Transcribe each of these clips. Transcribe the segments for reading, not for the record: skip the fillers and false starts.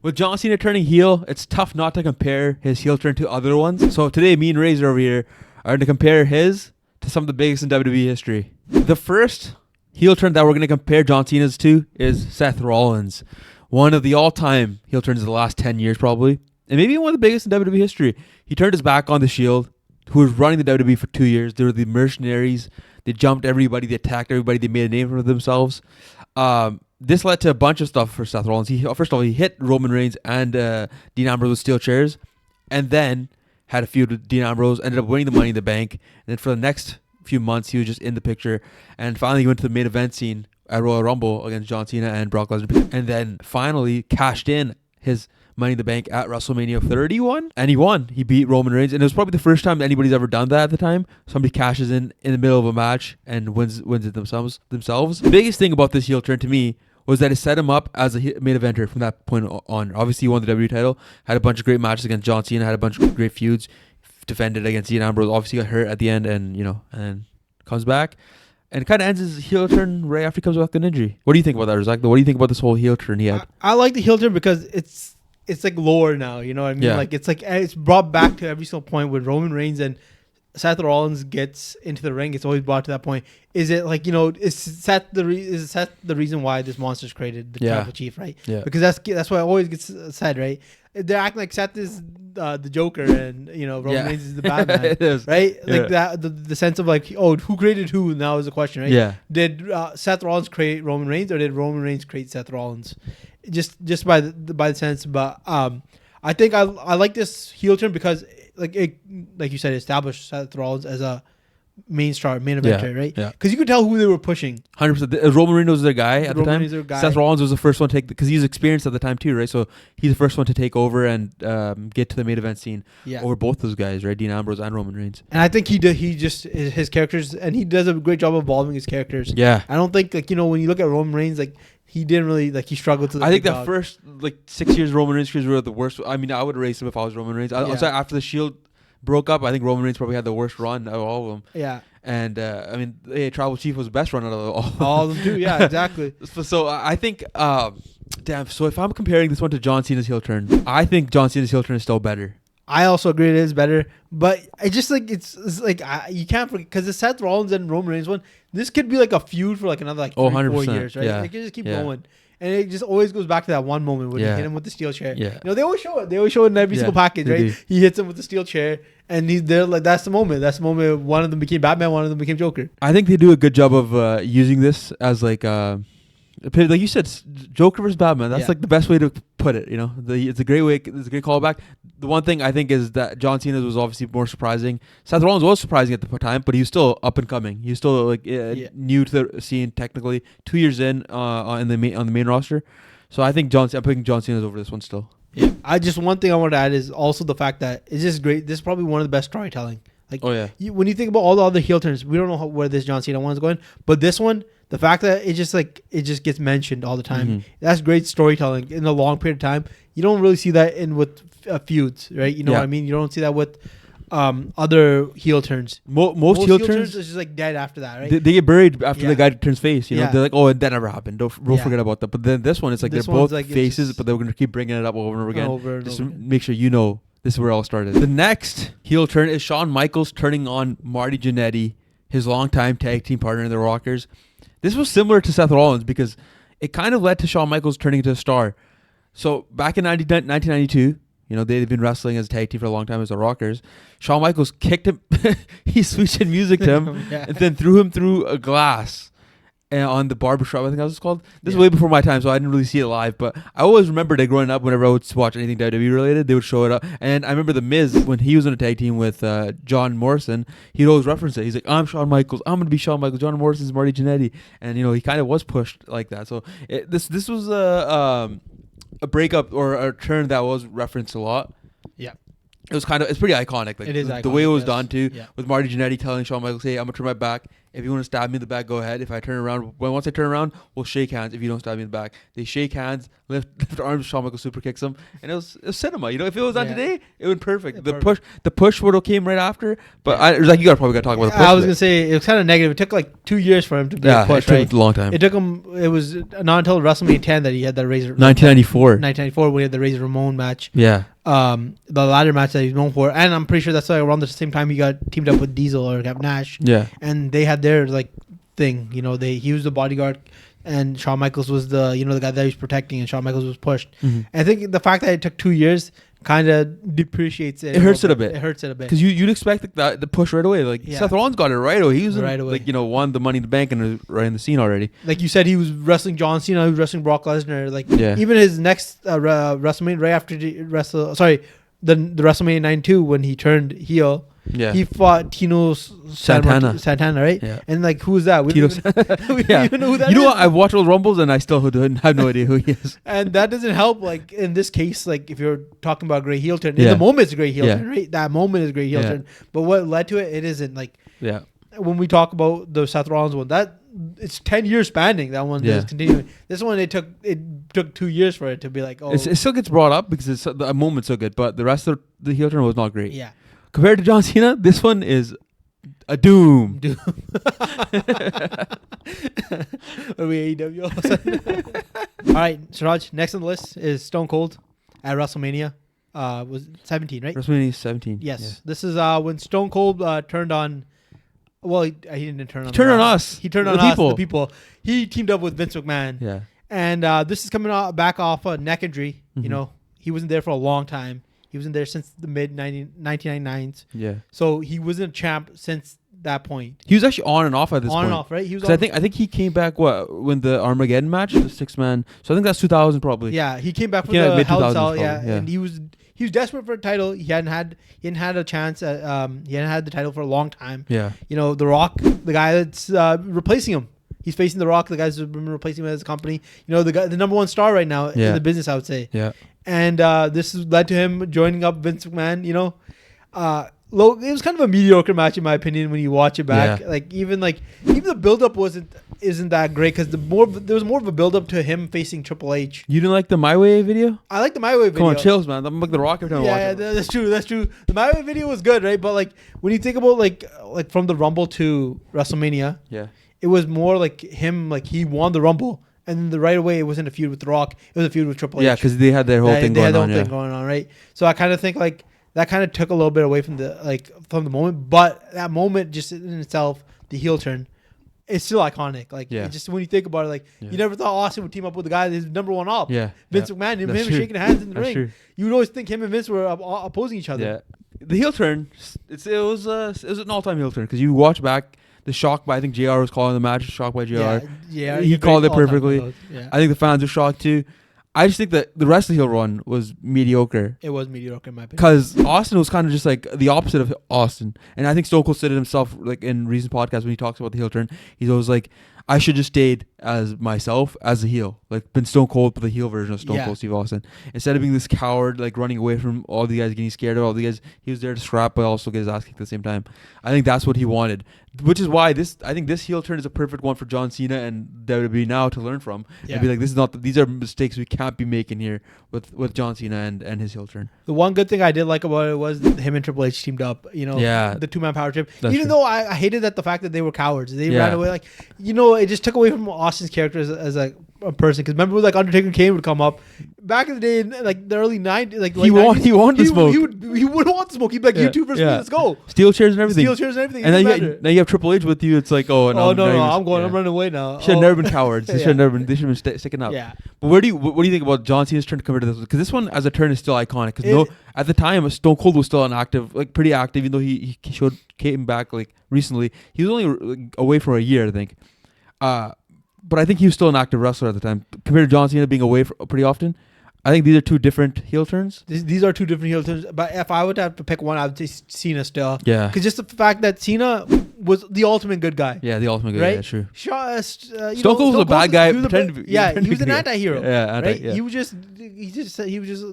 With John Cena turning heel, it's tough not to compare his heel turn to other ones. So today, me and Razor over here are going to compare his to some of the biggest in WWE history. The first heel turn that we're going to compare John Cena's to is Seth Rollins. One of the all-time heel turns of the last 10 years probably. And maybe one of the biggest in WWE history. He turned his back on the Shield, who was running the WWE for 2 years. They were the mercenaries. They jumped everybody. They attacked everybody. They made a name for themselves. This led to a bunch of stuff for Seth Rollins. First of all, he hit Roman Reigns and Dean Ambrose with steel chairs, and then had a feud with Dean Ambrose, ended up winning the Money in the Bank. And then for the next few months, he was just in the picture. And finally, he went to the main event scene at Royal Rumble against John Cena and Brock Lesnar. And then finally cashed in his Money in the Bank at WrestleMania 31, and he won. He beat Roman Reigns, and it was probably the first time anybody's ever done that at the time. Somebody cashes in the middle of a match and wins it themselves. The biggest thing about this heel turn to me was that it set him up as a main eventer from that point on. Obviously, he won the WWE title, had a bunch of great matches against John Cena, had a bunch of great feuds, defended against Dean Ambrose, obviously got hurt at the end, and comes back. And kind of ends his heel turn right after he comes back with an injury. What do you think about that, Razak? What do you think about this whole heel turn he had? I like the heel turn because it's like lore now, you know what I mean? Yeah. Like it's brought back to every single point when Roman Reigns and Seth Rollins gets into the ring. It's always brought to that point. Is it like, is Seth the reason why this monster's created, the Tribal Chief, right? Yeah. Because that's what always gets said, right? They're acting like Seth is the Joker and Roman Reigns is the Batman, it is. right? Like that the sense of like, oh, who created who now is the question, right? Yeah. Did Seth Rollins create Roman Reigns or did Roman Reigns create Seth Rollins? Just by the sense, but I think I like this heel turn because like you said, established Seth Rollins as a main eventer, right? Yeah. Because you could tell who they were pushing. 100%. Roman Reigns was their guy at the time. Seth Rollins was the first one to take because he's experienced at the time too, right? So he's the first one to take over and get to the main event scene over both those guys, right? Dean Ambrose and Roman Reigns. And I think he just his characters, and he does a great job of evolving his characters. Yeah. I don't think when you look at Roman Reigns, like he didn't really he struggled to. I think the first 6 years Roman Reigns were the worst. I mean, I would race him if I was Roman Reigns. After the Shield broke up, I think Roman Reigns probably had the worst run of all of them. Yeah. And Tribal Chief was the best run out of all of them too. Yeah, exactly. So I think, so if I'm comparing this one to John Cena's heel turn, I think John Cena's heel turn is still better. I also agree it is better, but I just it's like you can't forget because the Seth Rollins and Roman Reigns one. This could be like a feud for like another 3-4 years, right? Yeah. It can just keep going. And it just always goes back to that one moment when he hit him with the steel chair. Yeah. They always show it. They always show it in every single package, right? Do. He hits him with the steel chair, and they're like, that's the moment. That's the moment one of them became Batman, one of them became Joker. I think they do a good job of using this as like you said, Joker versus Batman. That's like the best way to put it. It's a great way. It's a great callback. The one thing I think is that John Cena's was obviously more surprising. Seth Rollins was surprising at the time, but he was still up and coming. He was still new to the scene technically. 2 years in on the main roster. So I think I'm picking John Cena's over this one still. Yeah. One thing I wanted to add is also the fact that it's just great. This is probably one of the best storytelling. Like, when you think about all the other heel turns, we don't know where this John Cena one's going, but this one, the fact that it just gets mentioned all the time, that's great storytelling in a long period of time. You don't really see that with feuds, right? You know what I mean? You don't see that with other heel turns. Most heel turns is just like dead after that, right? They get buried after the guy turns face. They're like, oh, that never happened. Don't forget about that. But then this one, it's like they're both faces, but they're going to keep bringing it up over and over again, just to make sure this is where it all started. The next heel turn is Shawn Michaels turning on Marty Jannetty, his longtime tag team partner in the Rockers. This was similar to Seth Rollins because it kind of led to Shawn Michaels turning into a star. So back in 1992, they'd been wrestling as a tag team for a long time as the Rockers. Shawn Michaels kicked him. He switched in music to him and then threw him through a glass on the barbershop, I think that was called. This is way before my time, so I didn't really see it live. But I always remembered it growing up. Whenever I would watch anything WWE related, they would show it up. And I remember The Miz, when he was in a tag team with John Morrison, he'd always reference it. He's like, I'm Shawn Michaels. I'm going to be Shawn Michaels. John Morrison's Marty Jannetty. And, he kind of was pushed like that. So this was a breakup or a turn that was referenced a lot. Yeah. It's pretty iconic. Like, it is iconic. The way it was done too, with Marty Jannetty telling Shawn Michaels, hey, I'm going to turn my back. If you want to stab me in the back, go ahead. If I turn around, once I turn around, we'll shake hands. If you don't stab me in the back, they shake hands, lift arms. Shawn Michaels super kicks him, and it was cinema. You know, if it was on today, it would perfect. The push would have came right after, but I was like, you probably got to talk about the push. I was gonna say it was kind of negative. It took like 2 years for him to be pushed. It took a long time. It took him. It was not until WrestleMania 10 that he had that Razor. 1994 when he had the Razor Ramon match. Yeah. The ladder match that he's known for, and I'm pretty sure that's like around the same time he got teamed up with Diesel or Cap Nash. Yeah. And they had their like thing, you know, he was the bodyguard, and Shawn Michaels was the the guy that he was protecting, and Shawn Michaels was pushed. Mm-hmm. And I think the fact that it took 2 years kind of depreciates it. It hurts it a bit. It hurts it a bit because you'd expect the push right away. Like Seth Rollins got it right away. He was right away. Like won the Money in the Bank and was right in the scene already. Like you said, he was wrestling John Cena. He was wrestling Brock Lesnar. Like even his next WrestleMania right after the WrestleMania 92 when he turned heel. Yeah, he fought Tino Santana, right? Yeah, and like who's that? We don't even know who that is. What? I've watched all Rumbles and I still have no idea who he is. And that doesn't help. Like in this case, like if you're talking about great heel turn, in the moment it's a great heel turn, right? That moment is a great heel turn. But what led to it isn't. Like when we talk about the Seth Rollins one, that it's 10 years spanning. That one is continuing. This one it took 2 years for it to be like, oh, it still gets brought up because the moment's so good, but the rest of the heel turn was not great. Yeah. Compared to John Cena, this one is a doom. Are we AEW? All right, Siraj, next on the list is Stone Cold at WrestleMania. Was 17, right? WrestleMania 17. Yes. Yeah. This is when Stone Cold turned on. Well, he didn't turn on. He turned on us. He turned on us, the people. He teamed up with Vince McMahon. Yeah. And this is coming back off a neck injury. Mm-hmm. You know, he wasn't there for a long time. He wasn't there since the mid 1999s. Yeah. So he wasn't a champ since that point. He was actually on and off at this point. On and off, right? He was. I think he came back when the Armageddon match, the 6-man. So I think that's 2000 probably. Yeah, he came back for the Hell in Cell. Yeah, and he was desperate for a title. He hadn't had a chance. He hadn't had the title for a long time. Yeah. You know, The Rock, the guy that's replacing him. He's facing The Rock, the guys who've been replacing him as a company. You know, the number one star right now in the business, I would say. Yeah. And this has led to him joining up Vince McMahon. You know, it was kind of a mediocre match in my opinion when you watch it back. Yeah. Like even the build up isn't that great because there was more of a build up to him facing Triple H. You didn't like the My Way video? I like the My Way video. Come on, chills, man. I'm like The Rock every time I watch it. Yeah, that's true. The My Way video was good, right? But like when you think about like from the Rumble to WrestleMania, it was more like him, like he won the Rumble. And then right away, it wasn't a feud with The Rock. It was a feud with Triple H. Yeah, because they had their whole thing going on. Going on, right? So I kind of think like that kind of took a little bit away from the moment. But that moment just in itself, the heel turn, it's still iconic. Like it just when you think about it, like you never thought Austin would team up with the guy that's number one up. Yeah, Vince McMahon, him shaking hands in the ring. True. You would always think him and Vince were opposing each other. Yeah, the heel turn, it was an all-time heel turn because you watch back. The shock by I think JR was calling the match. Shocked by JR. Yeah, he called it perfectly. I think the fans were shocked too. I just think that the rest of the heel run was mediocre. It was mediocre in my opinion. Because Austin was kind of just like the opposite of Austin. And I think Stone Cold said it himself like in recent podcasts when he talks about the heel turn. He's always like, I should just stayed as myself as a heel. Like been Stone Cold but the heel version of Stone Cold Steve Austin. Instead of being this coward, like running away from all the guys, getting scared of all the guys, he was there to scrap but also get his ass kicked at the same time. I think that's what he wanted. Which is why I think this heel turn is a perfect one for John Cena and WWE now to learn from. And be like, these are mistakes we can't be making here with John Cena and his heel turn. The one good thing I did like about it was him and Triple H teamed up, you know, the 2-man power trip. Even though I hated the fact that they were cowards. They ran away, like, you know, it just took away from Austin's character as a person. Because remember, like Undertaker Kane would come up back in the day, in like the early 90s. Like he wanted to smoke. He would want to smoke. He'd be like, you two versus me, let's go. Steel chairs and everything. And now you have Triple H with you. It's like, no, I'm running away now. Should have never been cowards. They should have been sticking up. Yeah. But what do you think about John Cena's turn compared to this one? Because this one as a turn is still iconic. Because at the time, Stone Cold was still pretty active, even though he came back like recently. He was only away for a year, I think. But I think he was still an active wrestler at the time. Compared to John Cena being away pretty often, I think these are two different heel turns. These are two different heel turns. But if I would have to pick one, I would say Cena still. Yeah. Because just the fact that Cena was the ultimate good guy. Yeah, the ultimate good guy. Yeah, true. Stone Cold was a bad guy. He was an anti-hero. Yeah, right? He was just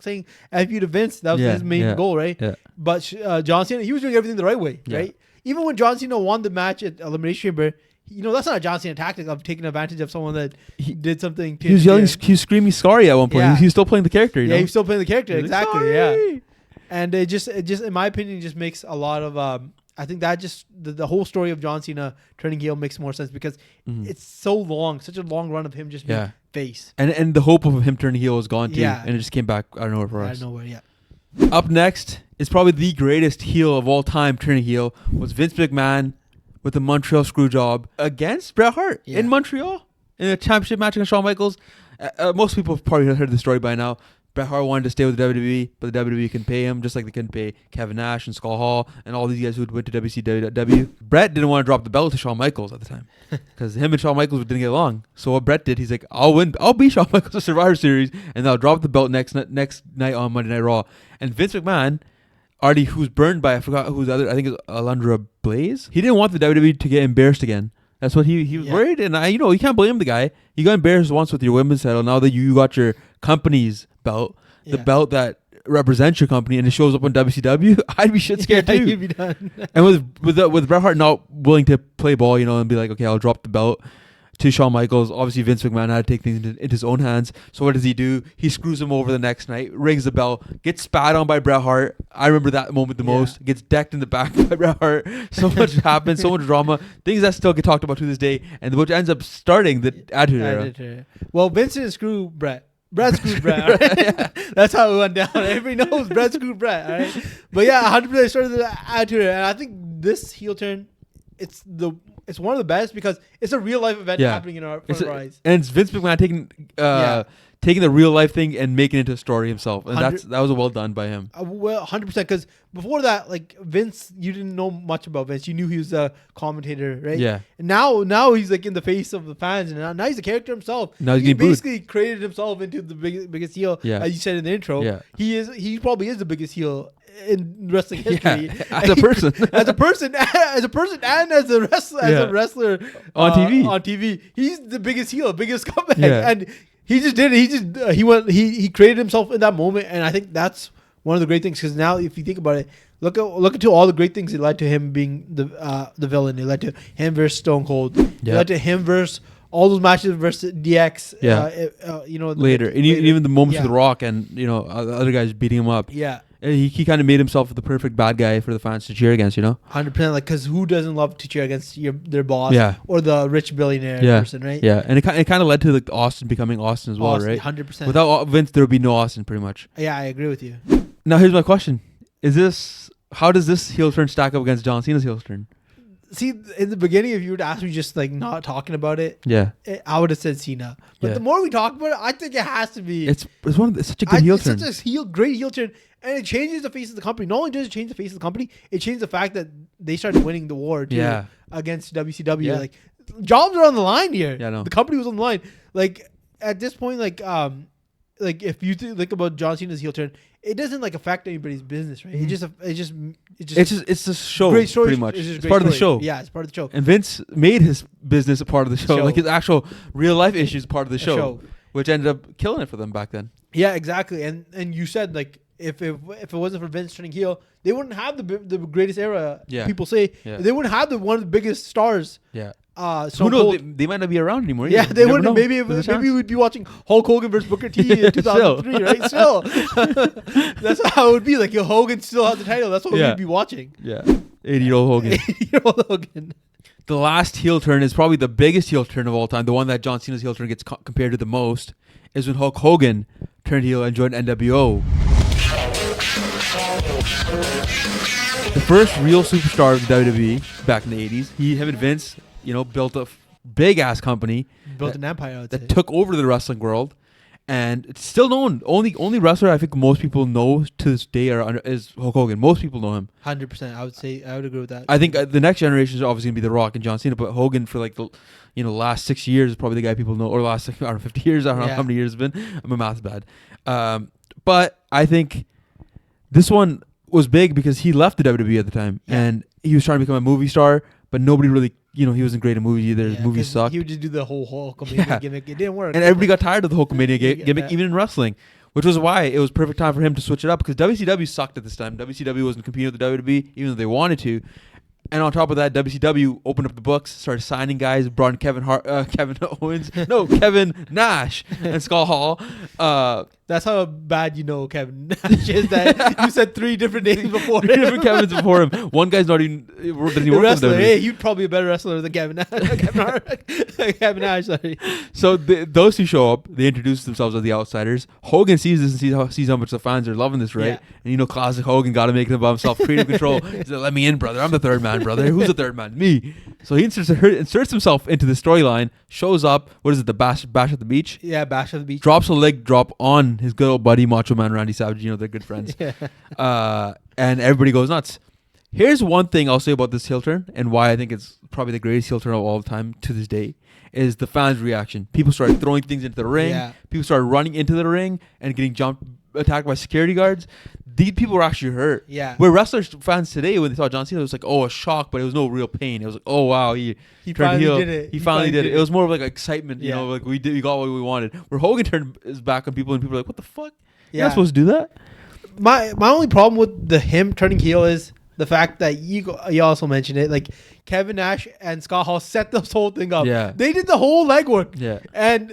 saying F you to Vince. That was his main goal, right? Yeah. But John Cena, he was doing everything the right way, right? even when John Cena won the match at Elimination Chamber, that's not a John Cena tactic of taking advantage of someone that did something. He was yelling, he was screaming sorry at one point. Yeah. He was still playing the character. You know? He was still playing the character. Exactly. Sorry. Yeah. And it just, in my opinion, just makes a lot of. I think that just the whole story of John Cena turning heel makes more sense because it's so long, such a long run of him just being face. And the hope of him turning heel was gone too. Yeah. And it just came back out of nowhere for us. Out of nowhere, yeah. Up next is probably the greatest heel of all time turning heel was Vince McMahon with the Montreal Screwjob against Bret Hart in Montreal in a championship match against Shawn Michaels. Most people have probably heard the story by now. Bret Hart wanted to stay with the WWE, but the WWE couldn't pay him, just like they couldn't pay Kevin Nash and Skull Hall and all these guys who went to WCW. Bret didn't want to drop the belt to Shawn Michaels at the time because him and Shawn Michaels didn't get along. So what Bret did, he's like, I'll beat Shawn Michaels at Survivor Series, and I'll drop the belt next night on Monday Night Raw. And Vince McMahon, already who's burned by, I forgot who's the other, I think it's Alundra Blaze. He didn't want the WWE to get embarrassed again. That's what he was worried, and you can't blame the guy. You got embarrassed once with your women's title. Now that you got your company's belt, the belt that represents your company, and it shows up on WCW, I'd be shit scared too. You'd be done. And with Bret Hart not willing to play ball, and be like, okay, I'll drop the belt to Shawn Michaels. Obviously, Vince McMahon had to take things into his own hands. So what does he do? He screws him over the next night, rings the bell, gets spat on by Bret Hart. I remember that moment the most. Gets decked in the back by Bret Hart. So much happens, so much drama. Things that still get talked about to this day, and which ends up starting the Attitude Era. Well, Vince didn't screw Bret. Bret screwed Bret. Right? That's how it went down. Everybody knows Bret screwed Bret. All right? But 100% started the Attitude Era. And I think this heel turn, it's one of the best because it's a real life event happening in our eyes. And it's Vince McMahon taking the real life thing and making it into a story himself, and that was well done by him. Well, 100%, because before that, like Vince, you didn't know much about Vince. You knew he was a commentator, right? Yeah. And now he's like in the face of the fans, and now he's a character himself. Now he basically created himself into the biggest heel. Yeah. As you said in the intro. Yeah. He probably is the biggest heel in wrestling history. Yeah. As a person, and as a wrestler on TV. On TV, he's the biggest heel, biggest comeback, Yeah. and he just did it. He created himself in that moment, and I think that's one of the great things. Because now, if you think about it, look at all the great things that led to him being the villain. It led to him versus Stone Cold. It led to him versus all those matches versus DX. Later, and even the moments with The Rock and other guys beating him up. Yeah. He kind of made himself the perfect bad guy for the fans to cheer against, 100%, like, because who doesn't love to cheer against their boss or the rich billionaire person, right? Yeah, and it kind of led to like Austin becoming Austin as well, right? 100%. Without Vince, there would be no Austin, pretty much. Yeah, I agree with you. Now, here's my question: how does this heel turn stack up against John Cena's heel turn? See, in the beginning, if you would ask me just like not talking about it, I would have said Cena. But the more we talk about it, I think it has to be. It's such a good heel turn. It's such a great heel turn, and it changes the face of the company. Not only does it change the face of the company, it changes the fact that they started winning the war too against WCW. Yeah. Like jobs are on the line here. Yeah, no. The company was on the line. Like at this point, like if you think about John Cena's heel turn, it doesn't like affect anybody's business, right? Mm-hmm. It's a show, great story, pretty much. It's part of the show. Yeah, it's part of the show. And Vince made his business a part of the show. Like his actual real life issues part of the show, which ended up killing it for them back then. Yeah, exactly. And you said like if it wasn't for Vince turning heel, they wouldn't have the greatest era. Yeah. People say they wouldn't have one of the biggest stars. Yeah. So who knows? They might not be around anymore. Yeah, they wouldn't. Maybe we'd be watching Hulk Hogan versus Booker T in 2003, right? Still, that's how it would be. Like, Hogan still has the title. That's what we'd be watching. Yeah, 80-year-old Hogan. 80-year-old Hogan. The last heel turn is probably the biggest heel turn of all time. The one that John Cena's heel turn gets compared to the most is when Hulk Hogan turned heel and joined NWO. The first real superstar of the WWE back in the 80s. Him and Vince, built a big ass company. Built an empire that took over the wrestling world. And it's still known. Only wrestler I think most people know to this day is Hulk Hogan. Most people know him. 100%. I would agree with that. I think the next generation is obviously going to be The Rock and John Cena. But Hogan for like the last 6 years is probably the guy people know. Or last 50 years. I don't know how many years it's been. My math's bad. But I think this one was big because he left the WWE at the time. Yeah. And he was trying to become a movie star. But nobody really, he wasn't great in movies either. His movies sucked. He would just do the whole Hulkamania gimmick. It didn't work. And everybody got tired of the Hulkamania gimmick, even in wrestling, which was why it was perfect time for him to switch it up because WCW sucked at this time. WCW wasn't competing with the WWE, even though they wanted to. And on top of that, WCW opened up the books, started signing guys, brought in Kevin Owens, no, Kevin Nash and Scott Hall. That's how bad you know Kevin Nash is. That you said 3 different names before. 3 different Kevins before him. One guy's not even doesn't even work with WWE. Hey, you'd probably be a better wrestler than Kevin Nash. Kevin Nash, sorry. So those two show up. They introduce themselves as the outsiders. Hogan sees this and sees how much the fans are loving this, right? Yeah. And you know, classic Hogan, got to make it about himself. Creative control. He's like, let me in, brother. I'm the third man, brother. Who's the third man? Me. So he inserts himself into the storyline. Shows up. What is it? The bash at the beach. Yeah, bash at the beach. Drops a leg drop on his good old buddy Macho Man Randy Savage. You know, they're good friends. Yeah. And everybody goes nuts. Here's one thing I'll say about this heel turn and why I think it's probably the greatest heel turn of all time to this day is the fans' reaction. People started throwing things into the ring. Yeah. People started running into the ring and getting attacked by security guards. These people were actually hurt. Yeah. Where wrestlers fans today, when they saw John Cena, it was like, oh, a shock, but it was no real pain. It was like, oh wow, he turned heel. Did it. He finally did it. It was more of like excitement, you know, like we got what we wanted. Where Hogan turned his back on people and people were like, what the fuck? You're not supposed to do that. My only problem with him turning heel is the fact that you also mentioned it, like Kevin Nash and Scott Hall set this whole thing up. Yeah. They did the whole legwork. Yeah. And,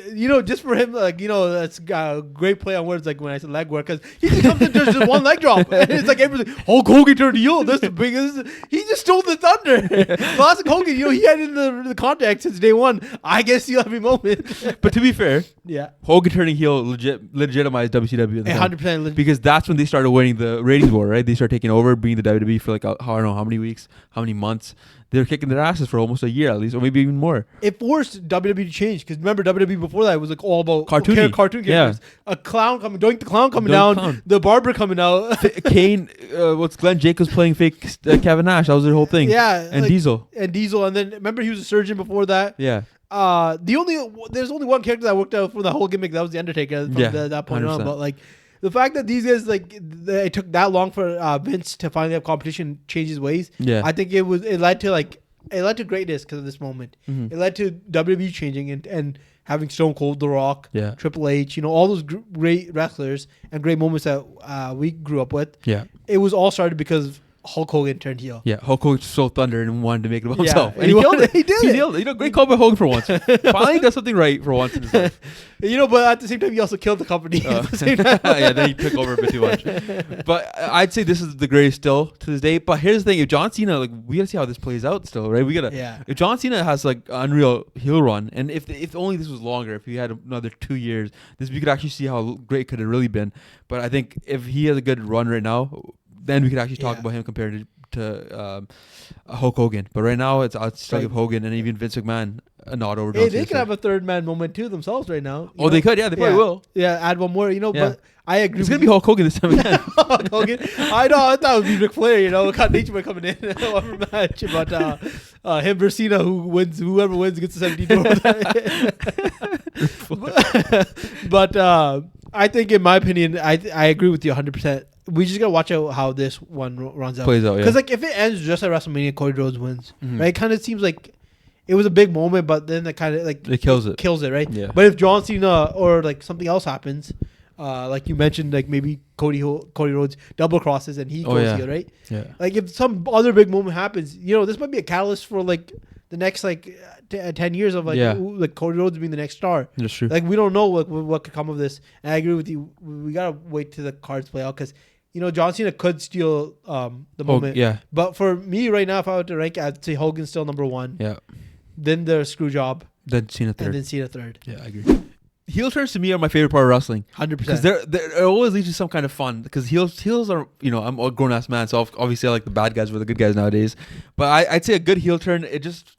just for him, like, that's a great play on words, like when I said legwork, because he just comes in just one leg drop. And it's like everybody's like, Hulk Hogan turned heel. That's the biggest. He just stole the thunder. Classic Hogan, he had in the contract since day one. I guess he'll every moment. But to be fair, yeah, Hogan turning heel legitimized WCW. 100%. Because that's when they started winning the ratings war, right? They started taking over, being the WWE for like, I don't know how many weeks, how many months. They were kicking their asses for almost a year at least, or maybe even more. It forced WWE to change because remember WWE before that was like all about cartoon characters. Yeah. A clown coming, Doink the Clown coming down, the barber coming out. Kane, what's Glenn Jacobs playing fake Kevin Nash? That was their whole thing. Yeah, and Diesel, and then remember he was a surgeon before that. Yeah. There's only one character that worked out for the whole gimmick. That was the Undertaker from that point 100%. On. But like the fact that these guys it took that long for Vince to finally have competition change his ways. Yeah. I think it led to greatness because of this moment. Mm-hmm. It led to WWE changing and having Stone Cold, The Rock, Triple H, all those great wrestlers and great moments that we grew up with. Yeah. It was all started because Hulk Hogan turned heel. Yeah, Hulk Hogan stole thunder and wanted to make it about himself. And he killed it. He did it. Great call by Hogan for once. Finally does something right for once in his life. But at the same time, he also killed the company. At the same time. Yeah, then he took over a bit too much. But I'd say this is the greatest still to this day. But here's the thing. If John Cena, we got to see how this plays out still, right? If John Cena has unreal heel run, and if only this was longer, if he had another 2 years, we could actually see how great could have really been. But I think if he has a good run right now, then we could actually talk about him compared to Hulk Hogan. But right now, I'd still give Hogan and even Vince McMahon a nod over. Hey, they could have a third man moment too themselves right now. They could. Yeah, they probably will. Yeah, add one more. But I agree. It's gonna be Hulk Hogan this time again. Hulk Hogan. I know. I thought it would be Ric Flair. Kind of nature coming in one match, but him versus Cena, whoever wins gets the 17. But I think, in my opinion, I agree with you 100%. We just gotta watch out how this one runs out. Plays out, because if it ends just at WrestleMania, Cody Rhodes wins. Right? It kind of seems like it was a big moment, but then it kind of it kills it. Kills it, right? Yeah. But if John Cena or something else happens, like you mentioned, maybe Cody Rhodes double crosses and he goes here, right? Yeah. If some other big moment happens, this might be a catalyst for the next 10 years of Cody Rhodes being the next star. That's true. We don't know what could come of this. And I agree with you. We gotta wait till the cards play out because John Cena could steal the moment. Yeah. But for me right now, if I were to rank, I'd say Hogan's still number 1. Yeah. Then the screw job. Then Cena third. And then Cena third. Yeah, I agree. Heel turns to me are my favorite part of wrestling. 100%. Because they're always leads to some kind of fun. Because heels are, I'm a grown ass man, so obviously I like the bad guys for the good guys nowadays. But I'd say a good heel turn, it just,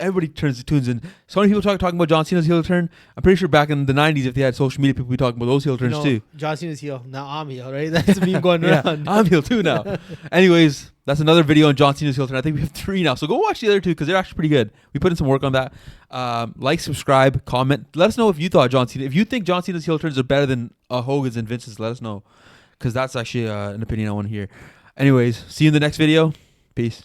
everybody tunes in. So many people talking about John Cena's heel turn. I'm pretty sure back in the 90s, if they had social media, people would be talking about those heel turns too. John Cena's heel. Now I'm heel, right? That's the meme going around. I'm heel too now. Anyways, that's another video on John Cena's heel turn. I think we have 3 now. So go watch the other 2 because they're actually pretty good. We put in some work on that. Like, subscribe, comment. Let us know if you thought John Cena. If you think John Cena's heel turns are better than Hogan's and Vince's, let us know. Because that's actually an opinion I want to hear. Anyways, see you in the next video. Peace.